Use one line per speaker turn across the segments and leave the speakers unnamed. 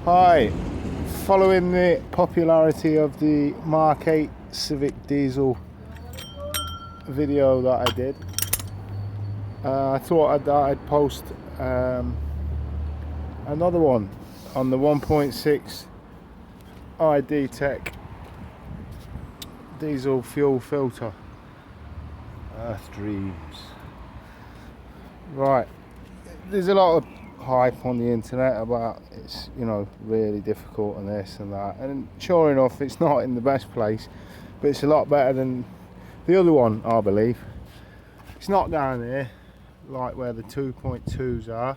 Hi, following the popularity of the Mark 8 Civic diesel video that I did, I thought I'd post another one on the 1.6 I-Dtec diesel fuel filter. Earth dreams. Right, there's a lot of hype on the internet about it's, you know, really difficult and this and that, and sure enough it's not in the best place, but it's a lot better than the other one, I believe. It's not down there like where the 2.2s are,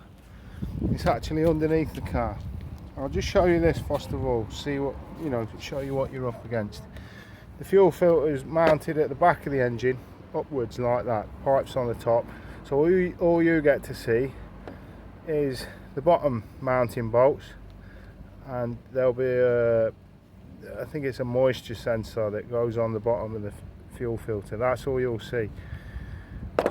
it's actually underneath the car. I'll just show you this first of all, see what, you know, show you what you're up against. The fuel filter is mounted at the back of the engine upwards like that, pipes on the top, so all you get to see is the bottom mounting bolts, and there'll be I think it's a moisture sensor that goes on the bottom of the fuel filter. That's all you'll see.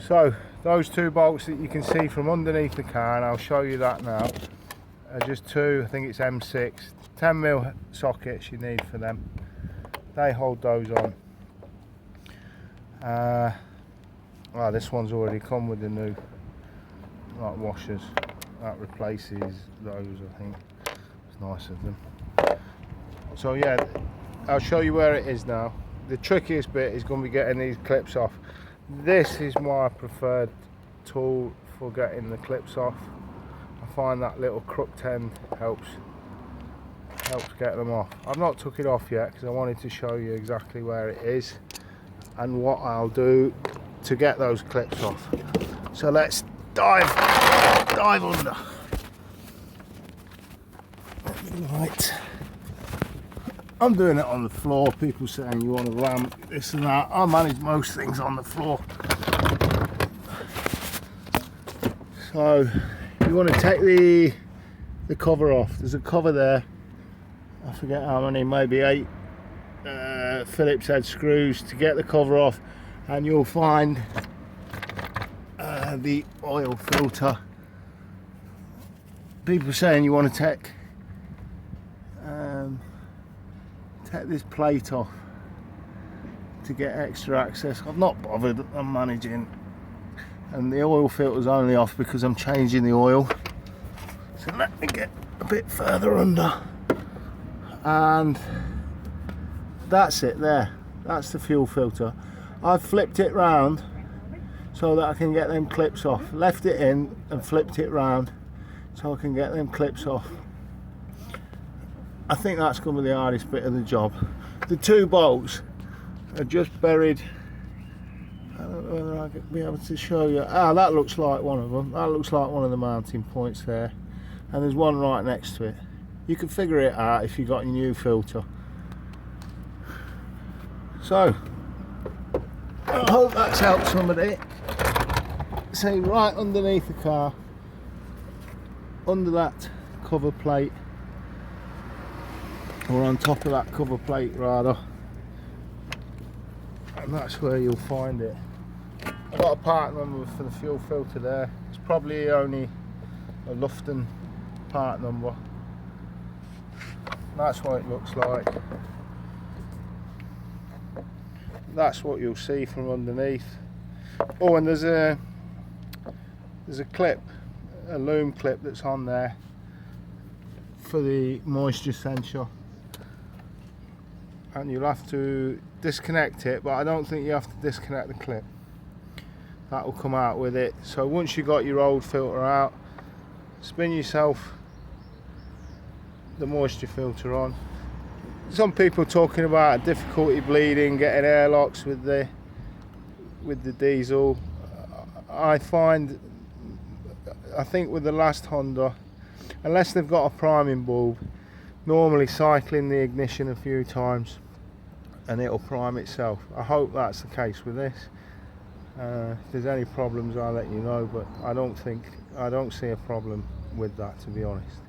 So those two bolts that you can see from underneath the car, and I'll show you that now, are just two, I think it's M6 10mm sockets you need for them. They hold those on. Well, this one's already come with the new like washers. That replaces those, I think. It's nice of them. So yeah, I'll show you where it is now. The trickiest bit is going to be getting these clips off. This is my preferred tool for getting the clips off. I find that little crooked end helps get them off. I've not took it off yet because I wanted to show you exactly where it is and what I'll do to get those clips off. So let's dive under. Right, I'm doing it on the floor. People saying you want to ramp this and that. I manage most things on the floor. So you want to take the cover off. There's a cover there, I forget how many, maybe 8 Phillips head screws to get the cover off, and you'll find the oil filter. People saying you want to take this plate off to get extra access. I've not bothered, I'm managing, and the oil filter's only off because I'm changing the oil. So let me get a bit further under, and that's it there. That's the fuel filter. I've flipped it round so that I can get them clips off. Left it in and flipped it round so I can get them clips off. I think that's going to be the hardest bit of the job. The two bolts are just buried. I don't know whether I'll be able to show you. Ah, that looks like one of them. That looks like one of the mounting points there. And there's one right next to it. You can figure it out if you've got your new filter. So, I hope that's helped somebody. See, right underneath the car, under that cover plate, or on top of that cover plate rather, and that's where you'll find it. I've got a part number for the fuel filter there. It's probably only a Lufton part number. That's what it looks like. That's what you'll see from underneath. Oh, and there's a clip, a loom clip that's on there for the moisture sensor, and you'll have to disconnect it, but I don't think you have to disconnect the clip. That will come out with it. So once you've got your old filter out, spin yourself the moisture filter on. Some people talking about difficulty bleeding, getting airlocks with the diesel. I think with the last Honda, unless they've got a priming bulb, normally cycling the ignition a few times and it'll prime itself. I hope that's the case with this. If there's any problems I'll let you know, but I don't see a problem with that, to be honest.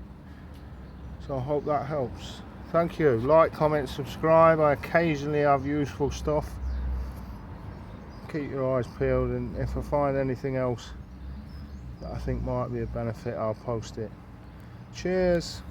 So I hope that helps. Thank you. Like, comment, subscribe. I occasionally have useful stuff. Keep your eyes peeled, and if I find anything else that I think might be a benefit, I'll post it. Cheers.